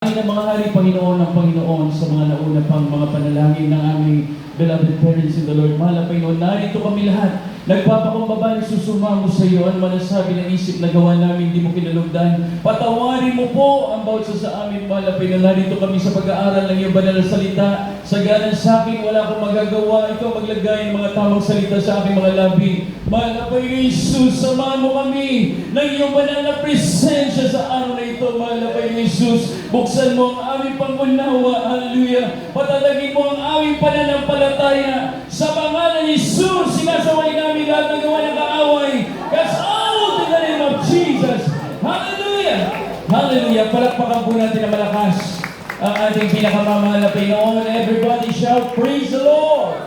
Ng mga hari, Panginoon ng Panginoon, sa mga nauna pang mga panalangin ng aming beloved parents in the Lord. Mahal na Panginoon, narito kami lahat. Nagpapakumbaba, nagsusumamo sa iyo. Ang manasabi ng isip na gawa namin, hindi mo kinalugdan. Patawarin mo po ang bawat sa amin, mahal na Panginoon. Narito kami sa pag-aaral ng iyong banal na salita. Sagaran sa akin, wala akong magagawa. Ikaw maglagay ng mga tamang salita sa aking mga labi. Mahal na Panginoon Jesus, samahan mo kami ng iyong banal na presensya sa araw na ito, mahal na Panginoon Jesus. Buksan mo ang aming pangunawa, hallelujah. Patatagin mo ang aming pananampalataya. Sa pangalan ni Jesus, sinasaway namin lahat ng gawa ng kaaway. Cast out in the name of Jesus. Hallelujah! Hallelujah! Palakpakan po natin na malakas ang ating pinakamamahal na Panginoon. Everybody shout, praise the Lord!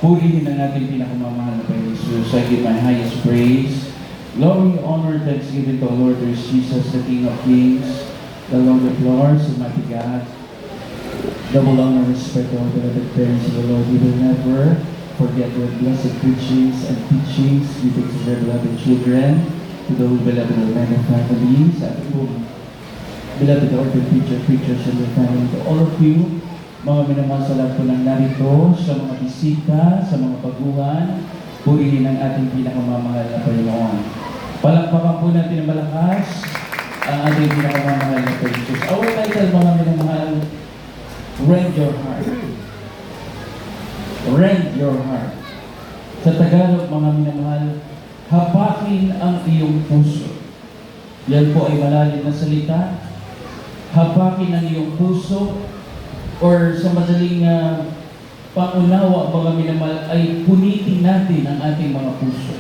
Purihin ang ating pinakamamahal na Panginoon Jesus. I give my highest praise. Glory, honor, thanksgiving to our Lord Jesus, the King of Kings, the Lord of Lords, Almighty God. Double honor and respect to our beloved parents of the Lord. We will never forget their blessed preachings and teachings. We take to their beloved children, to those beloved Omega families, at whom beloved orphan preachers and their family, to all of you, mga minamasalat ko lang narito, sa mga bisita, sa mga baguhan, purihin ang ating pinakamamahal na Panginoon. Palakpakan po natin ang malakas ang ating pinakamamahal na Panginoon. Our title, mga minamahal, Rend Your Heart. Rend Your Heart. Sa Tagalog, mga minamahal, hapakin ang iyong puso. Yan po ay malalim na salita. Hapakin ang iyong puso, or sa madaling pangunawa, mga minamahal, ay punitin natin ang ating mga puso.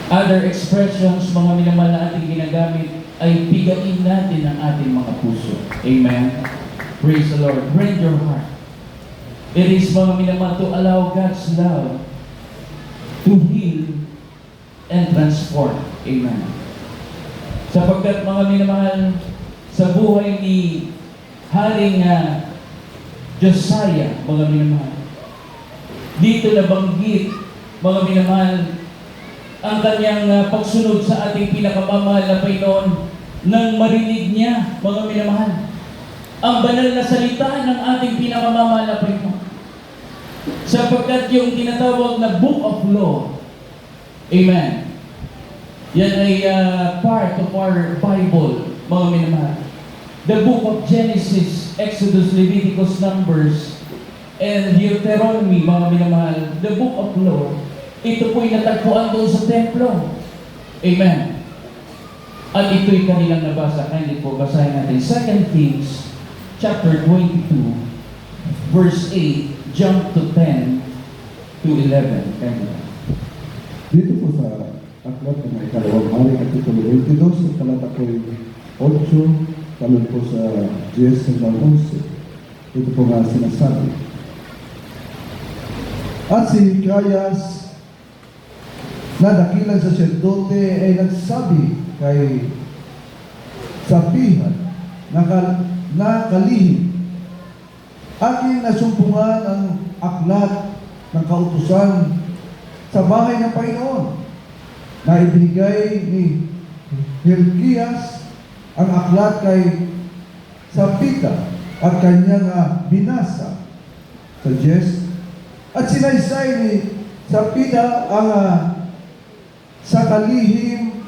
Other expressions, mga minamahal, na ating ginagamit ay pigain natin ang ating mga puso. Amen. Praise the Lord. Rend your heart. It is, mga minamahal, to allow God's love to heal and transform. Amen. Sapagkat, mga minamahal, sa buhay ni Haring Josiah, mga minamahal, dito nabanggit, mga minamahal, ang kanyang pagsunod sa ating pinakamamahal na Panginoon nang marinig niya, mga minamahal, ang banal na salita ng ating pinakamamahal na Panginoon. Sapagkat yung tinatawag na Book of Law, amen, yan ay part of our Bible, mga minamahal. The book of Genesis, Exodus, Leviticus, Numbers, and Deuteronomy, mga minamahal, the Book of Law, ito po'y natagpuan doon sa templo. Amen. At ito'y kanilang nabasa. Kindly po, basahin natin. 2 Kings, chapter 22, verse 8, jump to 10 to 11. Kindly. Dito po sa aklat ng may kalawang hari, kapitulo 22, sa talata po 8, talon po sa 10 hanggang 11. Ito po nga sinasabi. At si Hilkias, na dakilang saserdote, ay nagsabi kay Sapihan na kalihim, aking nasumpungan ang aklat ng kautusan sa bahay ng Panginoon na ibinigay ni Hilkias ang aklat kay Sapita at kanyang binasa sa Jes, at sinaysay ni Sapita ang sa kalihim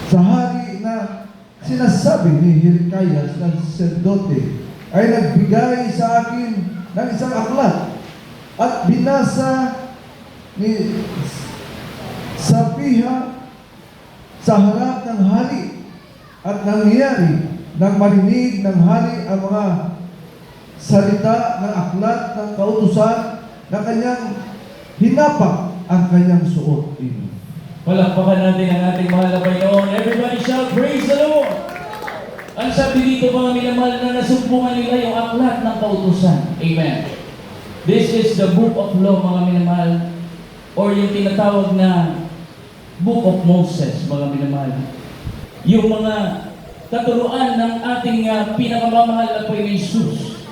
sa hari na sinasabi ni Hilkias na sacerdote ay nagbigay sa akin ng isang aklat at binasa ni Sapiha sa harap ng hari, at nangyari nang marinig ng hari ang mga salita ng aklat ng kautusan na kanyang hinapak ang kanyang suot. Amen. Palakpakan natin ang ating mahal na Panginoon. Everybody shout, praise the Lord! Ang sabi dito, mga minamahal, na nasumpungan nila yung aklat ng kautusan. Amen. This is the Book of Law, mga minamahal, or yung tinatawag na Book of Moses, mga minamahal. Yung mga katuruan ng ating pinakamamahal na Panginoon Jesus.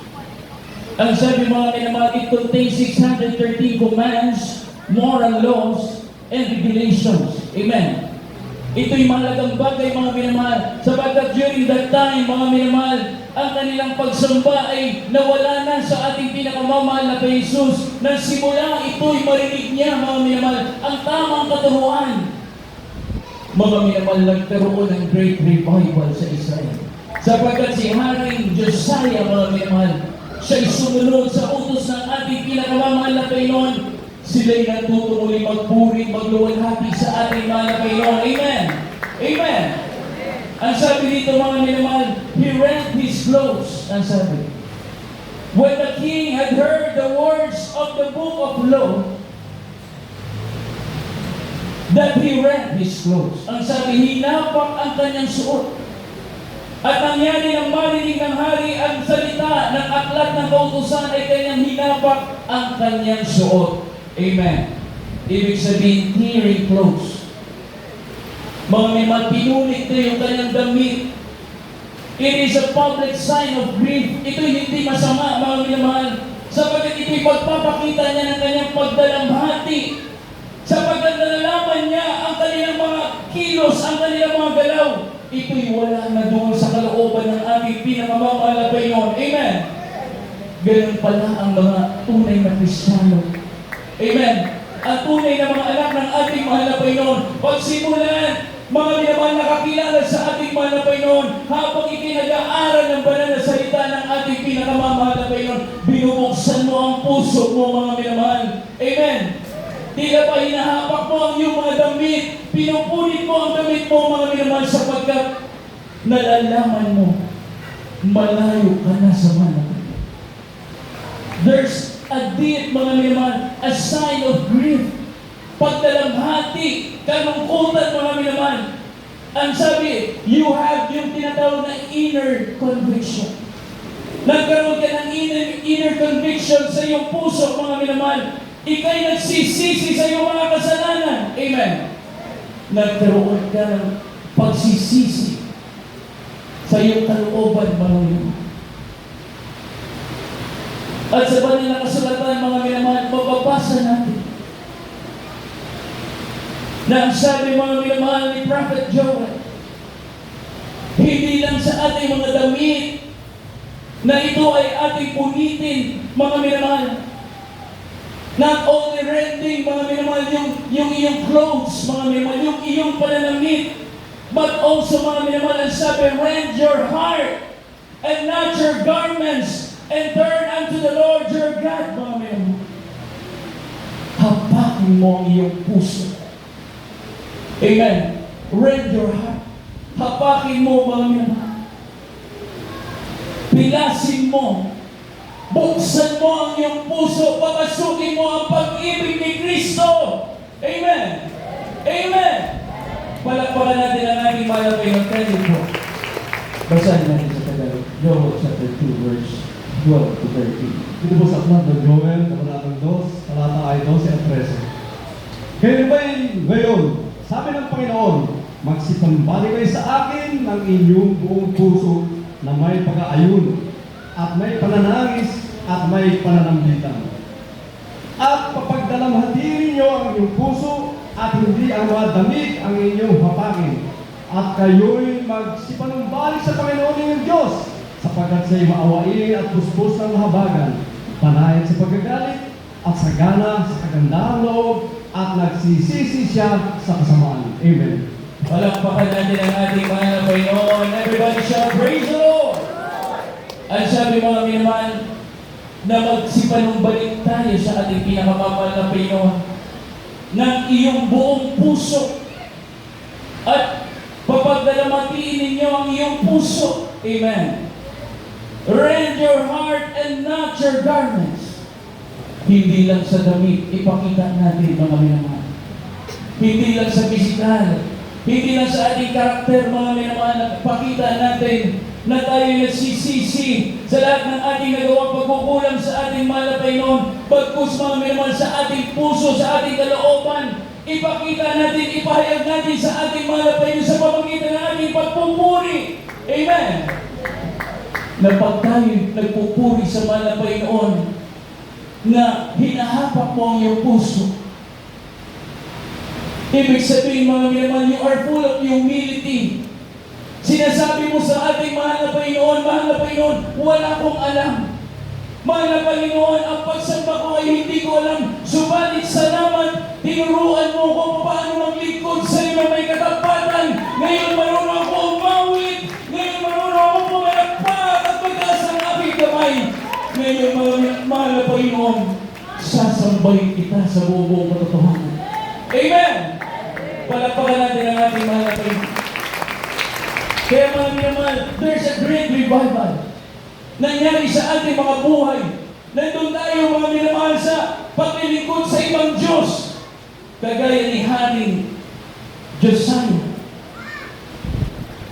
Ang sabi, mga minamahal, it contains 613 commands, moral laws, and regulations. Amen. Ito'y mahalagang bagay, mga minamahal, sapagkat during that time, mga minamahal, ang kanilang pagsamba ay nawala na sa ating pinakamamahal na kay Jesus. Nang simula ito'y marinig niya, mga minamahal, ang tamang katuruan. Mga minamahal, nagkaroon ng great revival sa Israel. Sapagkat si Haring Josiah, mga minamahal, siya'y sumunod sa utos ng ating pinakamamahal na Panginoon. Sila'y natuto muli magpuri, magluwalhati sa ating mahal na Panginoon. Amen! Amen! Ang sabi dito, mga minamahal, he rent his clothes. Ang sabi, when the king had heard the words of the book of law, that he rent his clothes. Ang sabi, hinapak ang kanyang suot. At nangyari ng marinig ng hari ang salita ng aklat ng kautusan ay kanyang hinapak ang kanyang suot. Amen. Ibig sabihin, tearing clothes. Mga minamahal, pinunit na yung kanyang damit. It is a public sign of grief. Ito'y hindi masama, mga minamahal, sapagkat ito'y pagpapakita niya ng kanyang pagdalamhati. Sapagkat nalalaman niya ang kanilang mga kilos, ang kanilang mga galaw. Ito'y wala na doon sa kalooban ng ating pinakamamahal na Panginoon. Amen. Ganun pala ang mga tunay na Kristiyano. Amen. Ang tunay na mga anak ng ating mahal na Panginoon. Pagsimulan, mga minamahal, nakakilala sa ating mahal na Panginoon habang ikinag-aaral ng banal na salita ng ating pinakamamahal na Panginoon. Binubuksan mo ang puso mo, mga minamahal. Amen. Tila pa hinahapak mo ang iyong mga damit. Pinupunit mo ang damit mo, mga minamahal, sapagkat nalalaman mo, malayo ka na sa mahal na Panginoon. There's a deed, mga minamahal, a sign of grief. Pagdalamhati, kalungkutan, mga minamahal. Ang sabi, you have yung tinatawag na inner conviction. Nagkaroon ka ng inner conviction sa iyong puso, mga minamahal. Ika'y nagsisisi sa iyong mga kasalanan. Amen. Nagkaroon ka ng pagsisisi sa iyong kalooban, mga minamahal. At sa banal na kasulatan, mga minamahal, mababasa natin na ang sabi, mga minamahal, ni Prophet Joel, hindi lang sa ating mga damit na ito ay ating punitin, mga minamahal. Not only rending, mga minamahal, yung iyong clothes, mga minamahal, yung iyong pananamit, but also, mga minamahal, ang sabi, rend your heart and not your garments, and turn unto the Lord your God, mga minamahal. Hapakin mo ang iyong puso. Amen. Rend your heart. Hapakin mo, mga minamahal. Pilasin mo. Buksan mo ang iyong puso. Papasukin mo ang pag-ibig ni Kristo. Amen. Amen. Palakpakan natin ang ating mahal na Panginoon. Thank you po. Basahin natin sa Tagalog. Joel chapter 2 verse 12 to 13. Ito po sa aklat ng Joel, kabanatang 2, talata ay 12 at 13. Kaya ba'y ngayon, sabi ng Panginoon, magsipambali kayo sa akin ng inyong buong puso na may pag-aayon at may pananangis at may pananambitan. At papagdalamhatiin ninyo ang inyong puso at hindi ang mga damit ang inyong hapakin. At kayo'y magsipanumbalik sa Panginoon ninyong Diyos sapagkat siya'y maawain at puspos ng habagan, panayan sa pagkagalit at sagana sa kagandahang loob at nagsisisi siya sa kasamaan. Amen. Palakpakan natin ang ating mahal na Panginoon. Everybody shout, praise the Lord! Ang sabi, mga minamahal, na magsipanumbalik tayo sa ating pinakamamahal na Panginoon ng iyong buong puso at papagdalamatiin ninyo ang iyong puso. Amen. Rend your heart and not your garments. Hindi lang sa damit, ipakita natin, mga minamahal. Hindi lang sa pisikal, hindi lang sa ating karakter, mga minamahal, pakita natin na tayo nagsisisi sa lahat ng ating nagawang pagkukulang sa ating mahal na Panginoon. Bagkus, mga minamahal, sa ating puso, sa ating kalooban, ipakita natin, ipahayag natin sa ating mahal na Panginoon sa pamamagitan ng ating pagpupuri. Amen. Na pag tayo nagpupuri sa mahal na Panginoon, na hinahapak mo ang iyong puso, Ibig sabihin, mga minamahal, you are full of humility. Sinasabi mo sa ating mahal na Panginoon, wala akong alam. Mahal na Panginoon, ang pagsamba ko ay hindi ko alam. Subalit salamat, tinuruan mo ko paano maglingkod sa iyo na may katapatan. Ngayon marunong ako umawit. Ngayon marunong ako pumalakpak at magtaas ang aking kamay. Ngayon, mahal na Panginoon, sasambahin kita sa buong katotohanan. Amen! Palakpakan natin ang ating mahal na Panginoon. Kaya mga minamahal, there's a great revival nangyari sa ating mga buhay. Nandun tayo mga minamahal sa paglilingkod sa ibang Diyos. Kagaya ni Haring Josiah.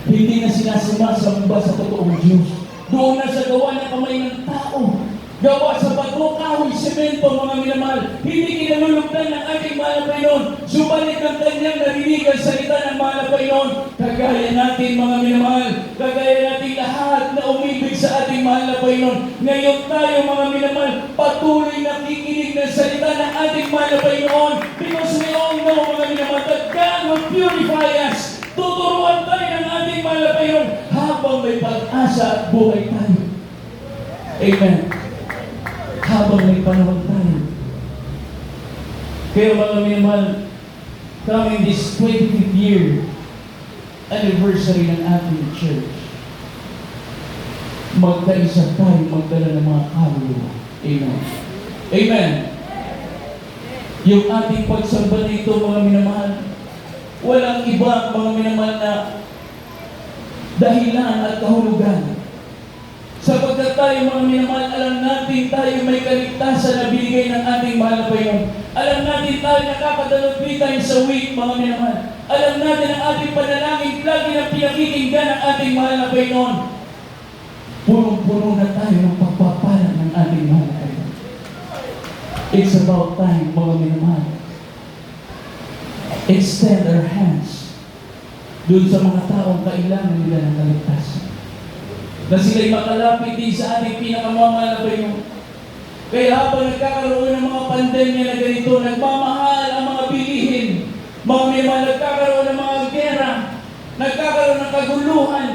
Hindi na sinasamba sa totoong Diyos. Doon na sa gawa ng kamay ng tao. Gawa sa bato, kahoy, semento, mga minamahal. Hindi kinalulugdan ng ating mahal na Panginoon. Subalit ang kanyang narinigan salita ng mahal na Panginoon. Kagaya natin, mga minamahal. Kagaya natin lahat na umibig sa ating mahal na Panginoon. Ngayon tayo, mga minamahal, patuloy na kikinig ng salita ng ating mahal na Panginoon. Because we all know, mga minamahal, that God will purify us. Tuturuan tayo ng ating mahal na Panginoon habang may pag-asa at buhay tayo. Amen. Habang may panahon tayo. Kaya mga minamahal, coming this 25th year anniversary ng ating church, magkaisa tayo magdala ng mga kaluluwa. Amen. Amen. Yung ating pagsamba nito, mga minamahal, walang iba, mga minamahal, na dahilan at kahulugan. Sapagkat tayo, mga minamahal, alam natin tayo may kaligtasan na binigay ng ating mahal na Panginoon. Alam natin tayo nakakadalo 3 times a week, mga minamahal. Alam natin ang ating panalangin, lagi na pinakikinggan ng ating mahal na Panginoon. Punong-puno na tayo ng pagpapala ng ating mahal na Panginoon. It's about time, mga minamahal. Extend our hands doon sa mga taong kailangan nila ng kaligtasan. Na sila'y makalapit din sa ating pinakamamahal na Panginoon. Kaya habang nagkakaroon ng mga pandemya na ganito, nagmamahal ang mga bilihin, mga minamahal, nagkakaroon ng mga gera, nagkakaroon ng kaguluhan,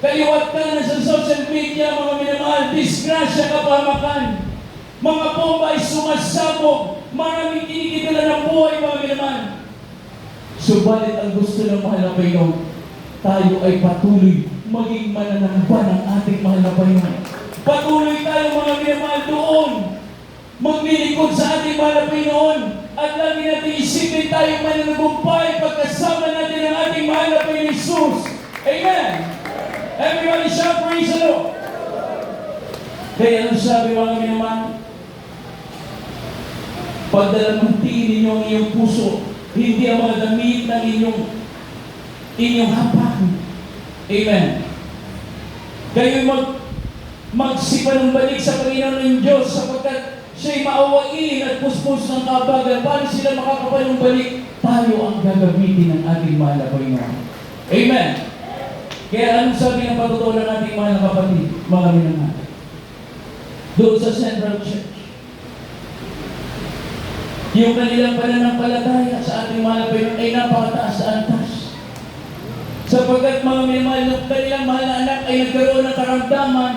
kaliwat ka na sa social media, mga minamahal, disgrasya, kapahamakan, mga bomba ay sumasabog, maraming kinikitala ng buhay, mga minamahal. Subalit ang gusto ng mahal na Panginoon, tayo ay patuloy maging mananamba ng ating mahal na Panginoon. Patuloy tayo, mga minamahal, doon maglilingkod sa ating mahal na Panginoon. At lagi natin isipin tayo mananagumpay pagkasama natin ang ating mahal na Panginoon Jesus. Amen! Everybody shout praise the Lord! Kaya ano sabi, mga minamahal? Pagdalamantiin ninyo ang iyong puso, hindi ang mga damit ng inyong hapakan. Amen. Kayo magsipanumbalik sa Panginoon ng Diyos sapagkat siya'y maawain at puspos ng kabagan. Paano sila makakapanumbalik? Tayo ang gagamitin ng ating mahal na Panginoon. Amen. Kaya anong sabi ng patutunan ng ating mahal na kapatid, mga minamahal? Doon sa Central Church, yung kanilang pananampalataya sa ating mahal na Panginoon ay napakataas sa antas. Sapagkat mga minamahal, ng kanilang mahal na anak ay nagkaroon ng karamdaman.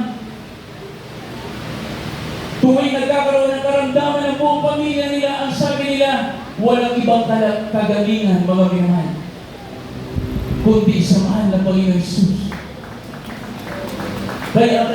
Tuwing nagkakaroon ng karamdaman ng buong pamilya nila, ang sabi nila, walang ibang kagalingan, mga minamahal, kundi sa mahal na Panginoon Jesus. Kaya